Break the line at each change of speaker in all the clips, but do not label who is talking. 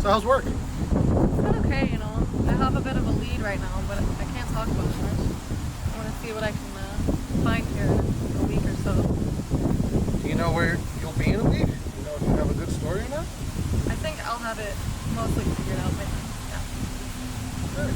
So how's work?
It's okay, you know. I have a bit of a lead right now, but I can't talk about it much. I want to see what I can find here in a week or so.
Do you know where you'll be in a week? You know if you have a good story or not?
I think I'll have it mostly figured out by then. Yeah.
Good.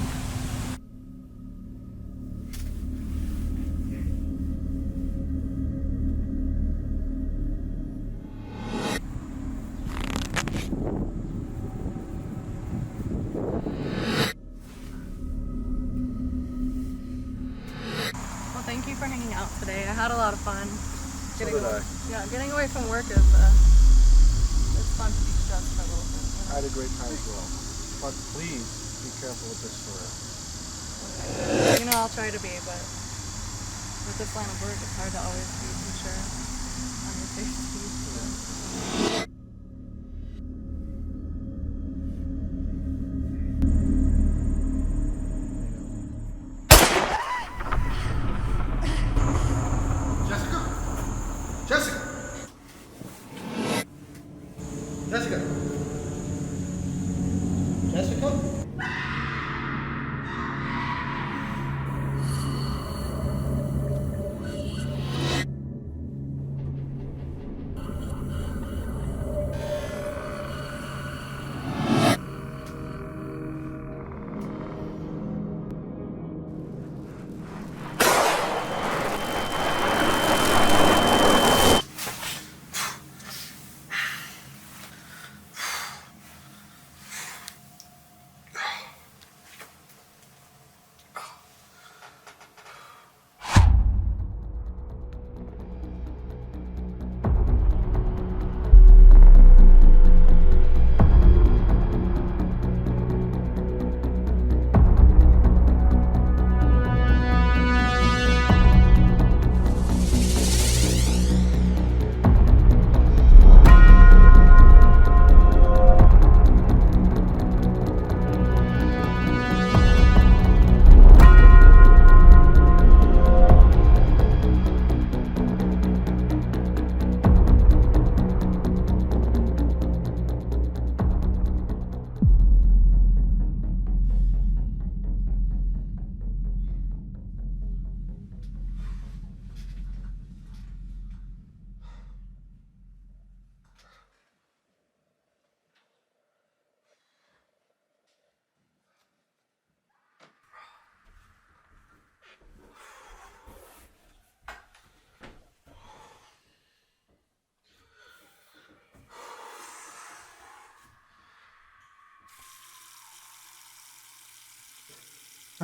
Well, thank you for hanging out today. I had a lot of fun.
So did I.
Yeah, getting away from work is it's fun to be stressed a little bit.
I had a great time as well. But please be careful with this story.
Okay. You know, I'll try to be, but with this line of work, it's hard to always be too sure on your safety.
Jessica! Jessica! Jessica?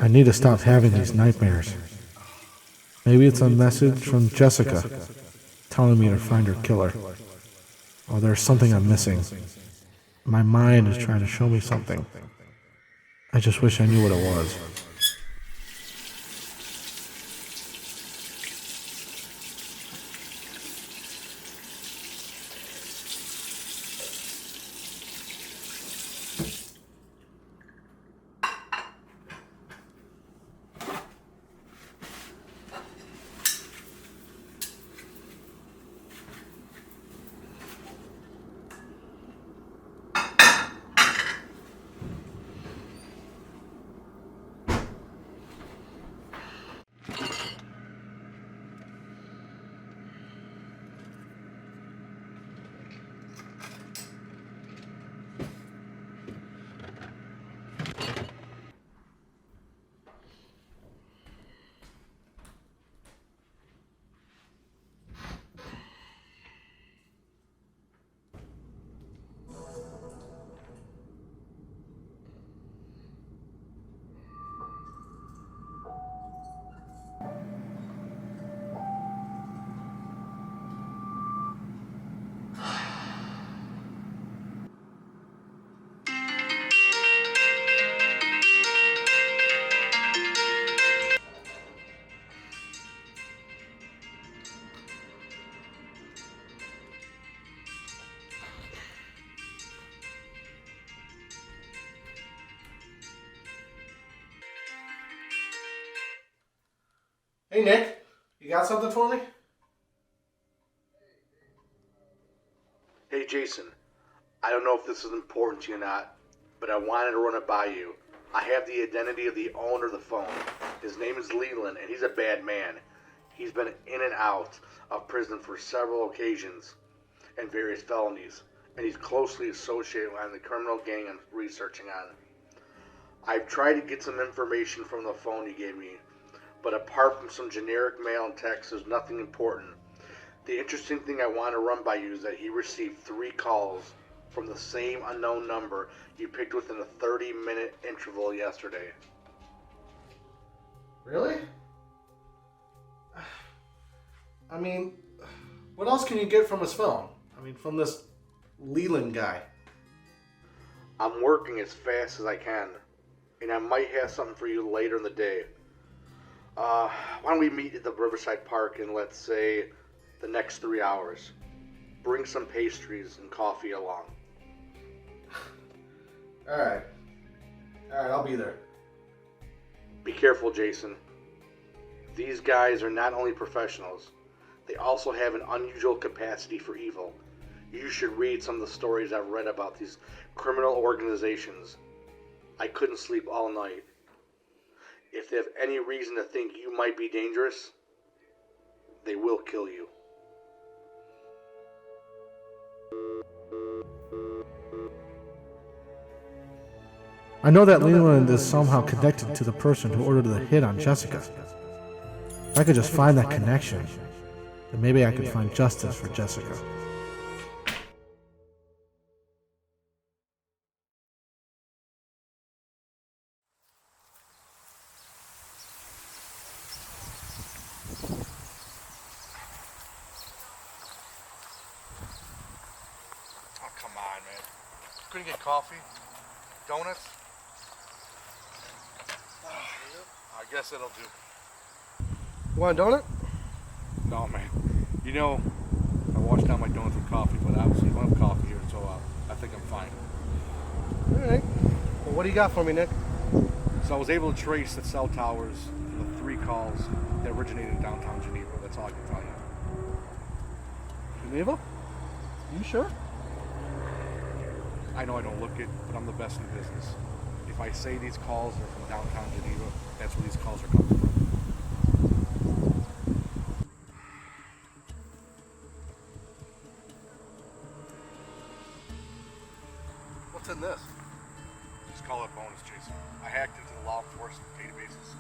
I need to stop having these nightmares. Maybe it's a message from Jessica telling me to find her killer. Or there's something I'm missing. My mind is trying to show me something. I just wish I knew what it was.
Hey Nick, you got something for me?
Hey Jason, I don't know if this is important to you or not,
but I wanted to run it by you. I have the identity of the owner of the phone. His name is Leland, and he's a bad man. He's been in and out of prison for several occasions and various felonies, and he's closely associated with the criminal gang I'm researching on. I've tried to get some information from the phone you gave me, but apart from some generic mail and text, there's nothing important. The interesting thing I want to run by you is that he received 3 calls from the same unknown number you picked within a 30-minute interval yesterday.
Really? I mean, what else can you get from his phone? I mean, from this Leland guy.
I'm working as fast as I can, and I might have something for you later in the day. Why don't we meet at the Riverside Park in, let's say, the next 3 hours? Bring some pastries and coffee along.
Alright, I'll be there.
Be careful, Jason. These guys are not only professionals, they also have an unusual capacity for evil. You should read some of the stories I've read about these criminal organizations. I couldn't sleep all night. If they have any reason to think you might be dangerous, they will kill you. I know that Leland is somehow connected to the person who ordered the hit on Jessica. If I could just find that connection, then maybe I could find justice for Jessica.
Oh, come on, man. Couldn't get coffee? Donuts? I guess it'll do.
You want a donut?
No, man. You know, I washed down my donuts with coffee, but obviously you don't have coffee here, so I think I'm fine.
Alright. Well, what do you got for me, Nick?
So I was able to trace the cell towers for the 3 calls that originated in downtown Geneva. That's all I can tell you.
Geneva? You sure?
I know I don't look it, but I'm the best in the business. If I say these calls are from downtown Geneva, that's where these calls are coming from.
What's in this?
Just call it a bonus, Jason. I hacked into the law enforcement databases.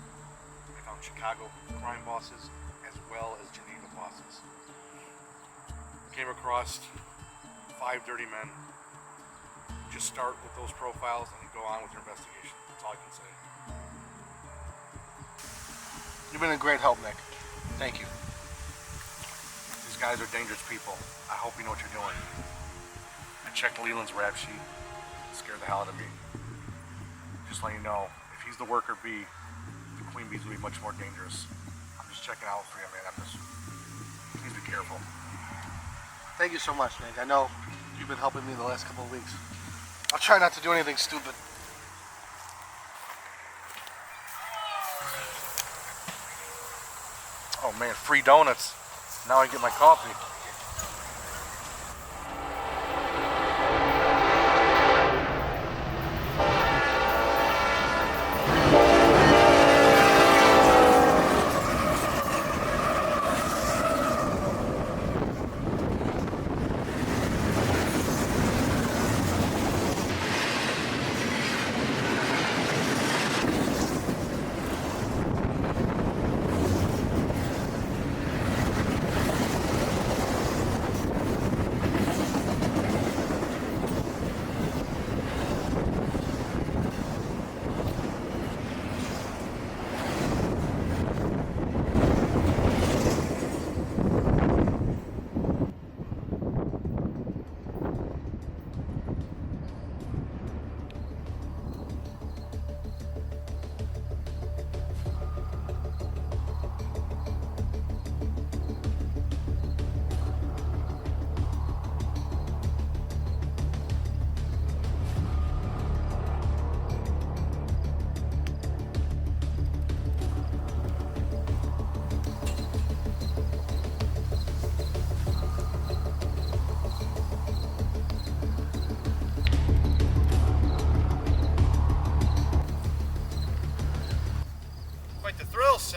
I found Chicago crime bosses as well as Geneva bosses. Came across 5 dirty men. Just start with those profiles and go on with your investigation. That's all I can say.
You've been a great help, Nick. Thank you.
These guys are dangerous people. I hope you know what you're doing. I checked Leland's rap sheet. It scared the hell out of me. Just letting you know, if he's the worker bee, the queen bees will be much more dangerous. I'm just checking out for you, man. Please be careful.
Thank you so much, Nick. I know you've been helping me the last couple of weeks. I'll try not to do anything stupid.
Oh man, free donuts. Now I can get my coffee.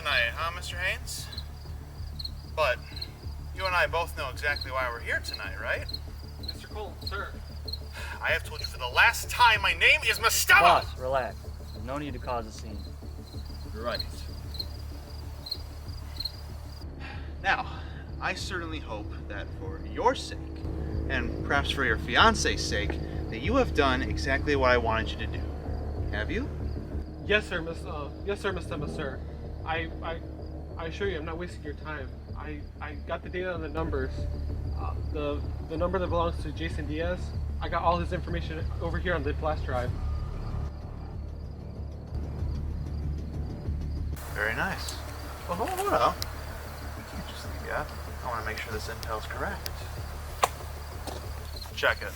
tonight, huh, Mr. Haynes? But you and I both know exactly why we're here tonight, right?
Mr. Cole, sir.
I have told you for the last time, my name is Mastema!
Boss, relax. There's no need to cause a scene.
Right. Now, I certainly hope that for your sake, and perhaps for your fiance's sake, that you have done exactly what I wanted you to do. Have you?
Yes, sir, Mastema, sir. I assure you, I'm not wasting your time. I got the data on the numbers. The number that belongs to Jason Diaz. I got all his information over here on the flash drive.
Very nice. Well, hold up. We can't just leave yet. I want to make sure this intel's correct. Check it.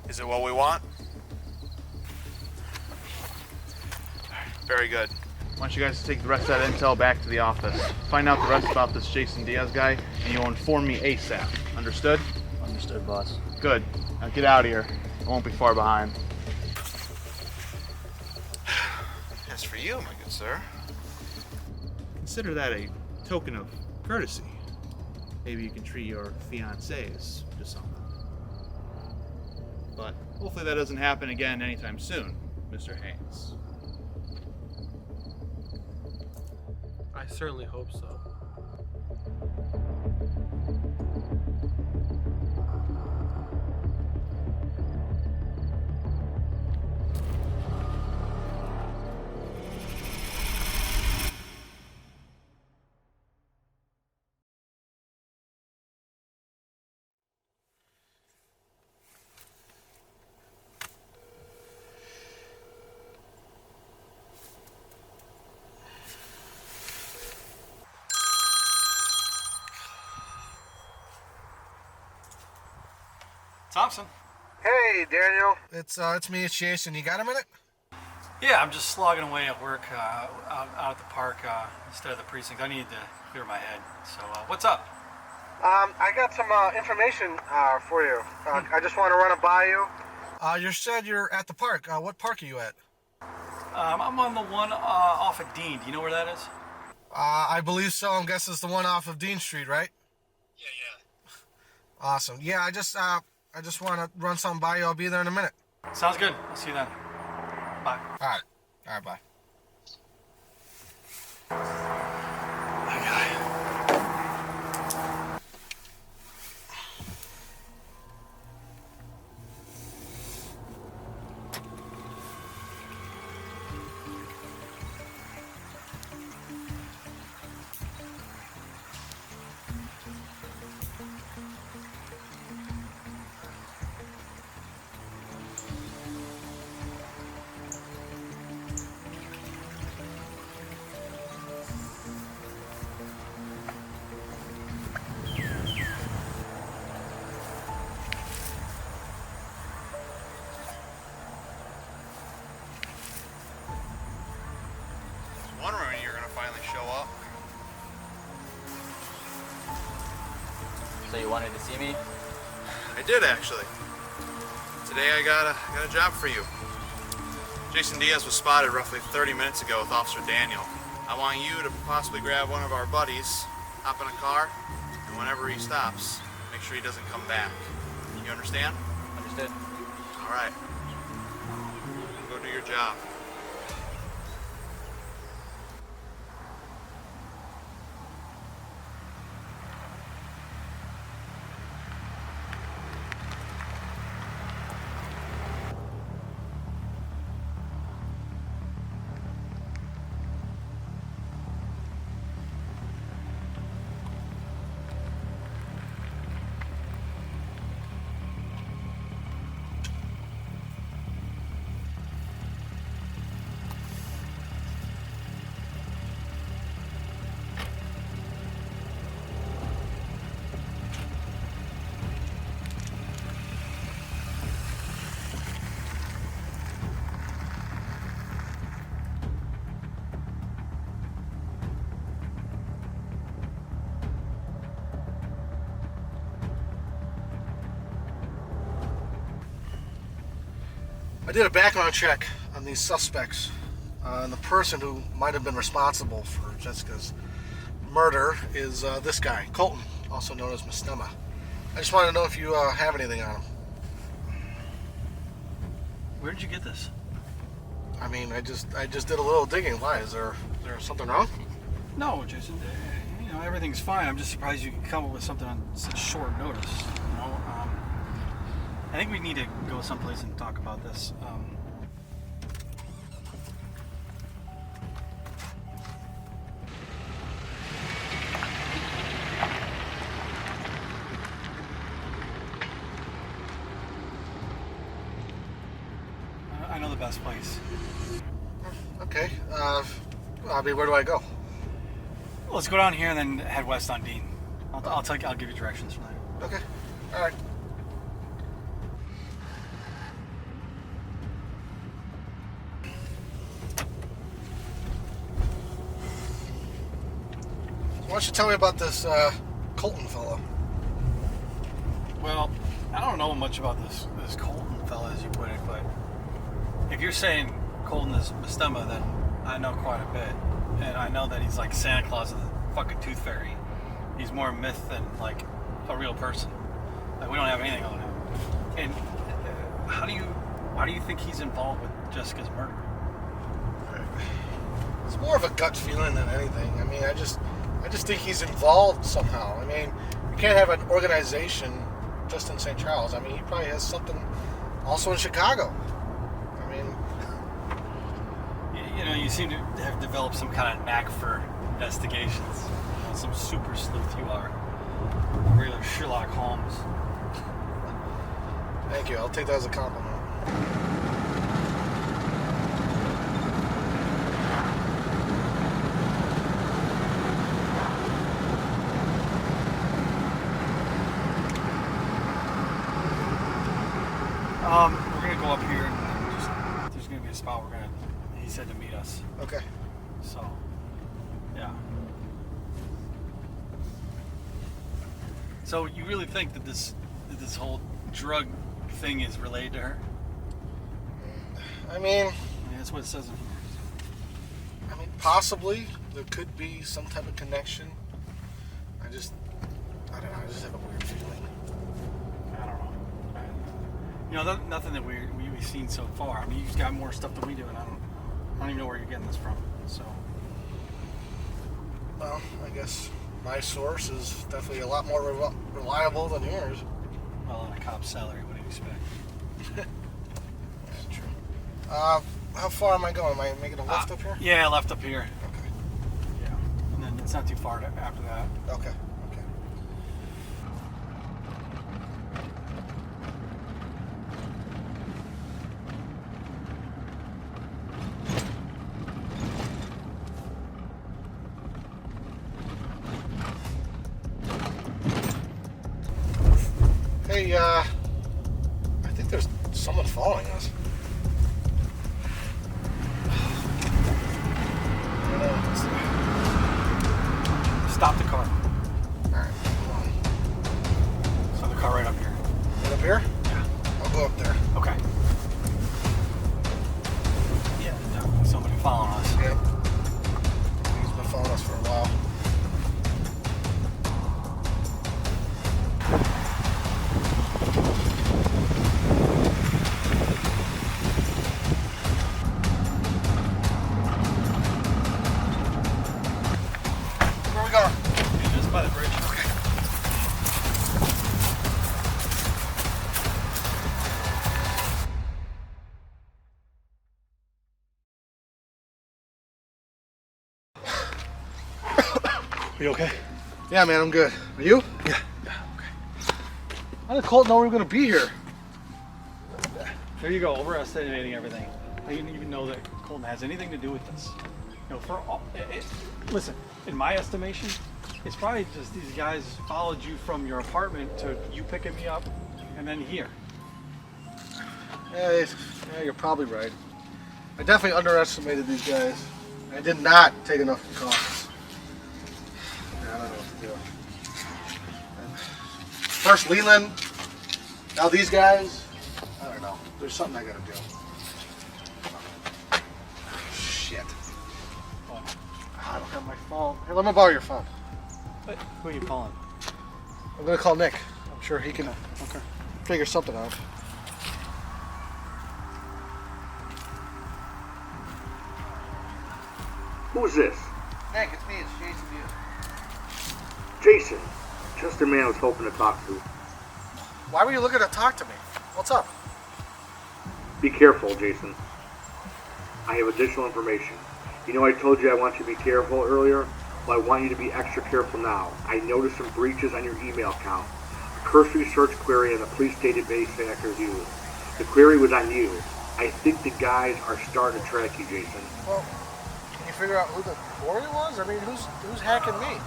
Is it what we want? Very good. I want you guys to take the rest of that intel back to the office. Find out the rest about this Jason Diaz guy, and you'll inform me ASAP. Understood?
Understood, boss.
Good. Now get out of here. I won't be far behind. As for you, my good sir, consider that a token of courtesy. Maybe you can treat your fiancés to something. But hopefully that doesn't happen again anytime soon, Mr. Haynes.
I certainly hope so.
Thompson.
Hey, Daniel. It's me, it's Jason. You got a minute?
Yeah, I'm just slogging away at work out at the park instead of the precinct. I need to clear my head. So, what's up?
I got some information for you. I just want to run it by you. You said you're at the park. What park are you at?
I'm on the one off of Dean. Do you know where that is?
I believe so. I'm guessing it's the one off of Dean Street, right?
Yeah.
Awesome. Yeah, I just want to run something by you. I'll be there in a minute.
Sounds good. I'll see you then. Bye.
All right, bye.
My guy.
Wondering when you're gonna finally show up.
So you wanted to see me?
I did actually. Today I got a job for you. Jason Diaz was spotted roughly 30 minutes ago with Officer Daniel. I want you to possibly grab one of our buddies, hop in a car, and whenever he stops, make sure he doesn't come back. You understand?
Understood.
All right. Go do your job.
I did a background check on these suspects, and the person who might have been responsible for Jessica's murder is this guy, Colton, also known as Mastema. I just wanted to know if you have anything on him.
Where did you get this?
I mean, I just did a little digging. Why? Is there something wrong?
No, Jason. You know, everything's fine. I'm just surprised you could come up with something on such short notice. You know, I think we need to go someplace and talk about this. I know the best place.
Okay. I mean, where do I go?
Let's go down here and then head west on Dean. I'll give you directions from there.
Okay. All right. Why don't you tell me about this Colton fellow?
Well, I don't know much about this Colton fella, as you put it, but if you're saying Colton is Mastema, then I know quite a bit. And I know that he's like Santa Claus of the fucking Tooth Fairy. He's more myth than like a real person. Like, we don't have anything on him. And why do you think he's involved with Jessica's murder?
It's more of a gut feeling than anything. I mean, I just think he's involved somehow. I mean, you can't have an organization just in St. Charles. I mean, he probably has something also in Chicago. I mean,
you know, you seem to have developed some kind of knack for investigations. You know, some super sleuth you are. A regular Sherlock Holmes.
Thank you. I'll take that as a compliment.
We're gonna go up here and just, there's gonna be a spot he said to meet us.
Okay.
So, yeah. So you really think that this whole drug thing is related to her?
I mean,
That's what it says in here.
I mean, possibly there could be some type of connection. I don't know. I just have a weird feeling.
I don't know. You know, nothing that we've seen so far. I mean, you've got more stuff than we do, and I don't even know where you're getting this from. So,
Well, I guess my source is definitely a lot more reliable than yours.
well, on a cop's salary, what do you expect?
That's true. How far am I going? Am I making a left up here?
Yeah, left up here.
Okay.
Yeah, and then it's not too far after that.
Okay. Hey, I think there's someone following us. I don't know.
Stop the car.
Alright, come on.
So the car right up here.
Right up here?
Yeah.
I'll go up there.
Okay. Yeah, definitely somebody following us.
Yep. He's been following us for a while. Where are we going?
Yeah, just by the bridge.
Okay.
Are you okay?
Yeah, man, I'm good. Are you?
Yeah. Okay.
How did Colt know we were going to be here?
There you go, overestimating everything. I didn't even know that Colton has anything to do with this. You know, for all, listen, in my estimation, it's probably just these guys followed you from your apartment to you picking me up, and then here.
Yeah, you're probably right. I definitely underestimated these guys. I did not take enough precautions. Yeah, I don't know what to do. First Leland, now these guys. I don't know. There's something I gotta do. Oh, here, let me borrow your phone.
Wait, who are you calling?
I'm gonna call Nick. I'm sure he can
Okay.
figure something out.
Who's this?
Nick, it's me. It's Jason
Jason. Just the man I was hoping to talk to.
Why were you looking to talk to me? What's up?
Be careful, Jason. I have additional information. You know I told you I want you to be careful earlier? Well, I want you to be extra careful now. I noticed some breaches on your email account. A cursory search query on the police database hackers used. The query was on you. I think the guys are starting to track you, Jason.
Well, can you figure out who the boy was? I mean, who's hacking me?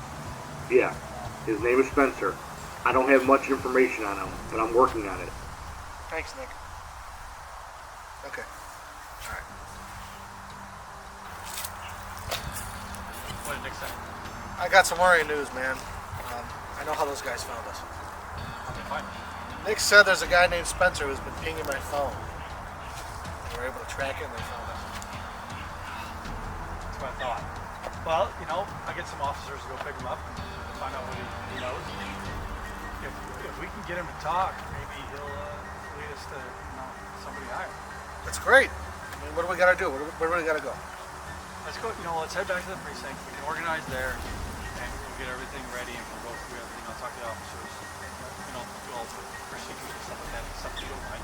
Yeah, his name is Spencer. I don't have much information on him, but I'm working on it.
Thanks, Nick. Okay.
What did Nick say?
I got some worrying news, man. I know how those guys found us.
Okay, fine.
Nick said there's a guy named Spencer who's been pinging my phone. They were able to track it and they found us.
That's what I thought. Well, you know, I get some officers to go pick him up and find out what he knows. If we can get him to talk, maybe he'll lead us to somebody higher.
That's great. I mean, what do we gotta do? Where do we gotta go?
Let's go. Let's head back to the precinct. We can organize there, and we'll get everything ready, and we'll go through everything. I'll talk to the officers. Do all the procedures and stuff like that. Stuff you don't mind.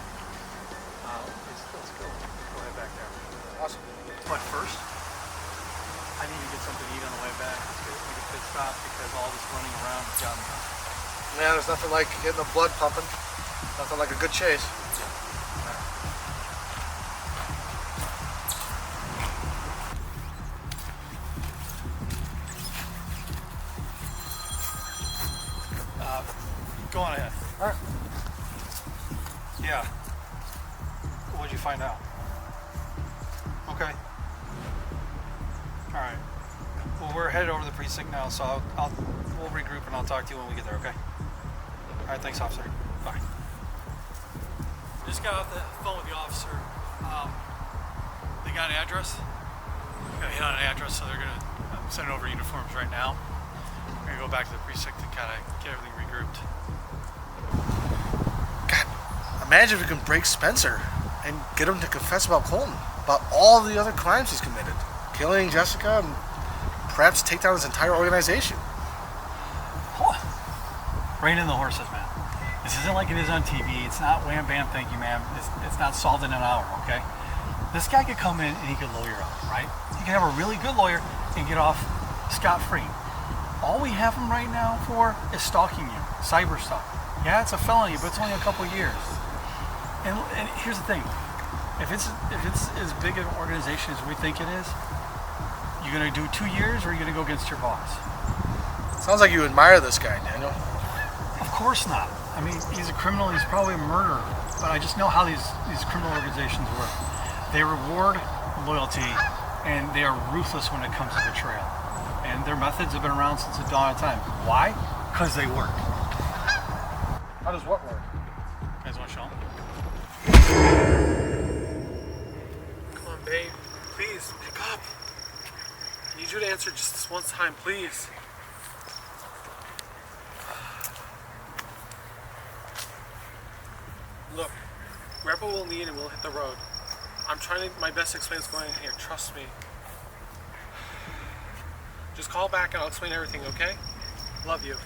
Let's go. Go head back there.
Awesome.
But first, I need to get something to eat on the way back. Let's make a pit stop because all this running around has got me.
Man, there's nothing like getting the blood pumping. Nothing like a good chase.
Go on ahead.
All right.
Yeah. What'd you find out? Okay. All right. Well, we're headed over to the precinct now, so we'll regroup and I'll talk to you when we get there. Okay. All right. Thanks, officer. Bye. Just got off the phone with the officer. They got an address. Got to hit on an address, so they're gonna send over uniforms right now. We're gonna go back to the precinct and kind of get everything regrouped.
God, imagine if we can break Spencer and get him to confess about Colton, about all the other crimes he's committed, killing Jessica, and perhaps take down his entire organization.
Rein in the horses, man. This isn't like it is on TV. It's not wham bam, thank you, ma'am. It's not solved in an hour, okay? This guy could come in and he could lawyer up, right? He could have a really good lawyer and get off scot-free. All we have him right now for is stalking you, cyber stalking. Yeah, it's a felony, but it's only a couple years. And here's the thing: if it's as big an organization as we think it is, you're gonna do 2 years, or you're gonna go against your boss.
Sounds like you admire this guy, Daniel.
Of course not. I mean, he's a criminal. He's probably a murderer. But I just know how these criminal organizations work. They reward loyalty, and they are ruthless when it comes to betrayal. And their methods have been around since the dawn of time. Why? Because they work.
How does what work?
You guys want to show them?
Come on, babe. Please, pick up. I need you to answer just this one time, please. Look, Grandpa will lead and we'll hit the road. I'm trying my best to explain what's going on here. Trust me. Just call back and I'll explain everything, okay? Love you.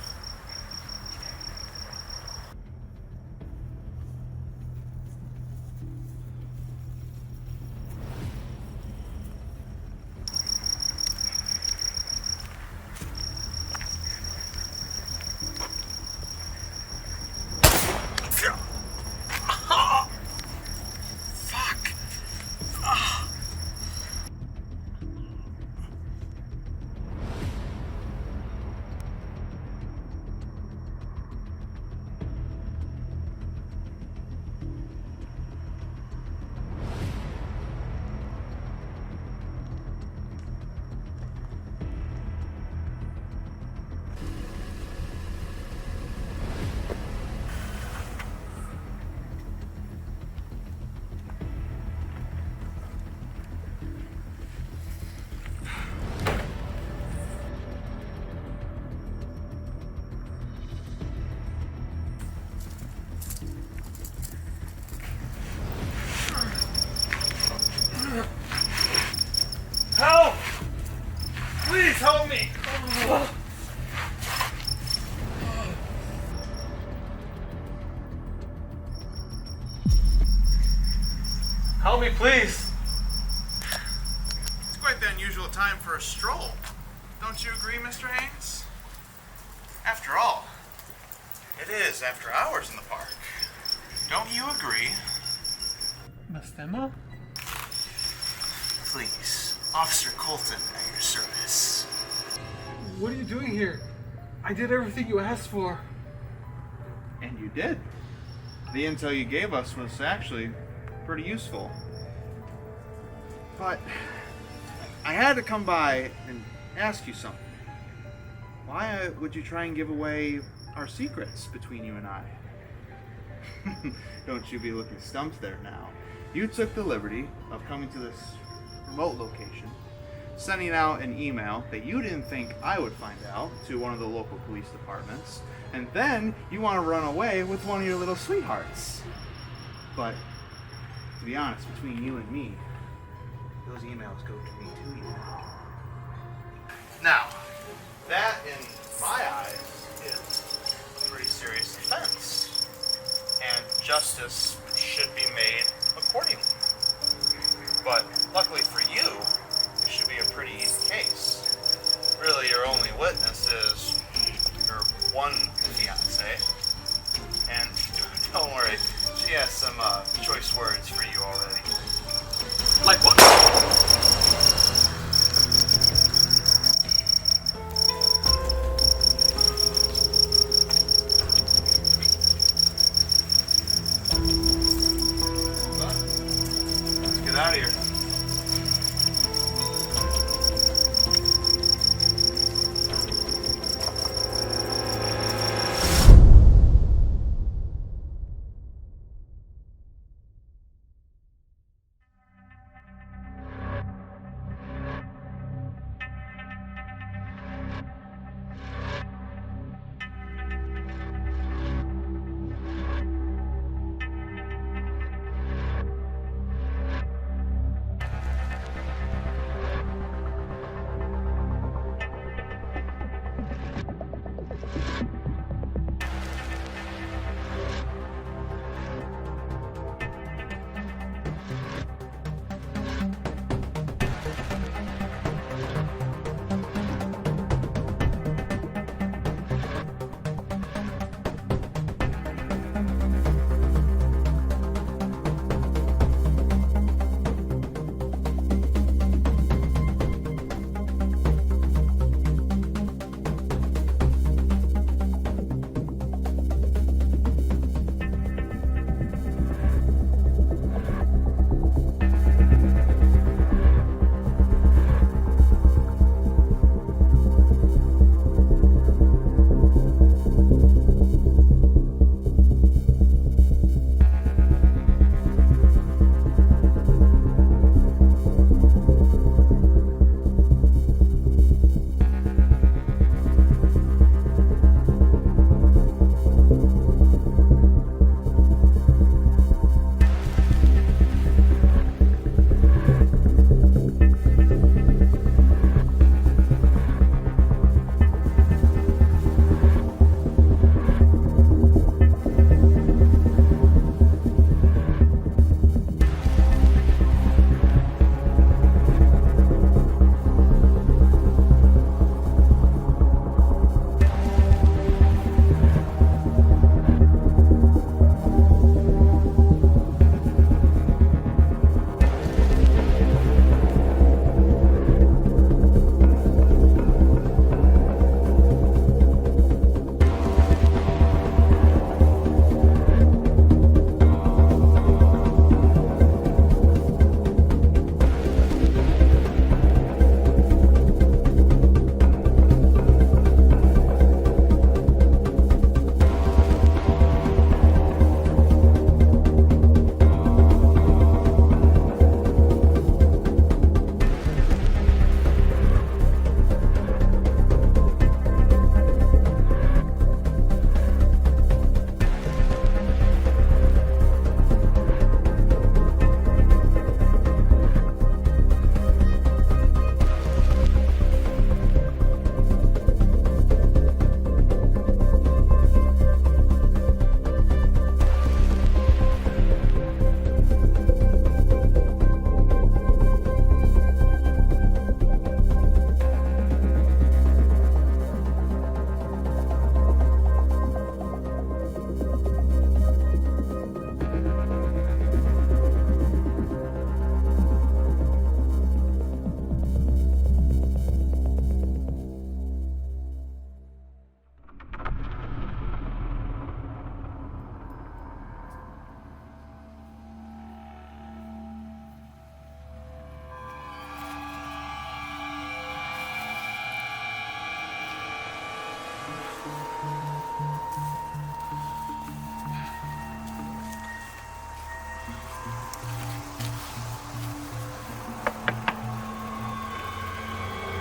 Help me, please.
It's quite the unusual time for a stroll. Don't you agree, Mr. Haynes? After all, it is after hours in the park. Don't you agree?
Mastema?
Please, Officer Colton at your service.
What are you doing here? I did everything you asked for.
And you did. The intel you gave us was actually pretty useful. But I had to come by and ask you something. Why would you try and give away our secrets between you and I? Don't you be looking stumped there now. You took the liberty of coming to this remote location, sending out an email that you didn't think I would find out to one of the local police departments, and then you want to run away with one of your little sweethearts. But to be honest, between you and me, those emails go to me too, you know. Now, that in my eyes is a pretty serious offense, and justice should be made accordingly. But luckily for you, it should be a pretty easy case. Really, your only witness is your one fiance, and don't worry, she has some choice words for you already.
Like what?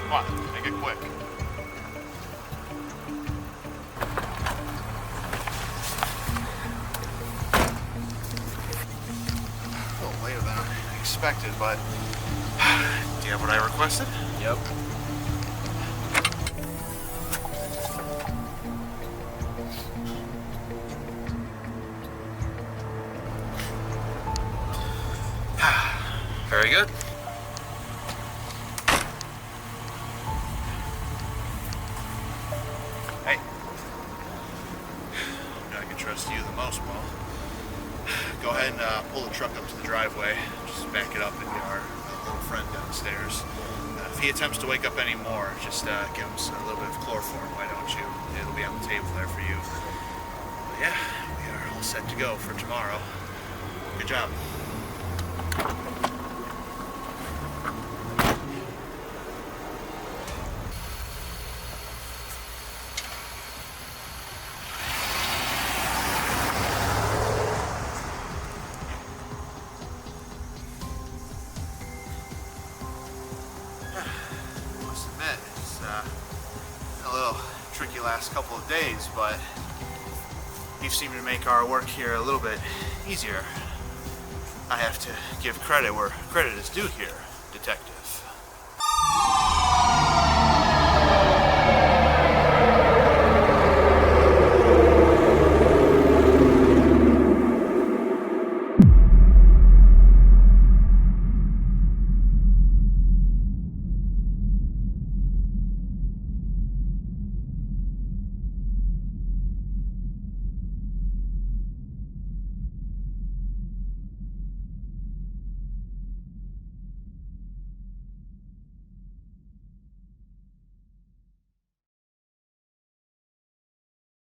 Come on, make it quick. A little later than I expected, but do you have what I requested?
Yep.
Very good. Hey. I can trust you the most, Mo. Go ahead and pull the truck up to the driveway. Just back it up and get our little friend downstairs. If he attempts to wake up anymore, just give him a little bit of chloroform, why don't you? It'll be on the table there for you. But yeah, we are all set to go for tomorrow. Good job. Must admit, it's a little tricky last couple of days, but you seem to make our work here a little bit easier. I have to give credit where credit is due here, Detective.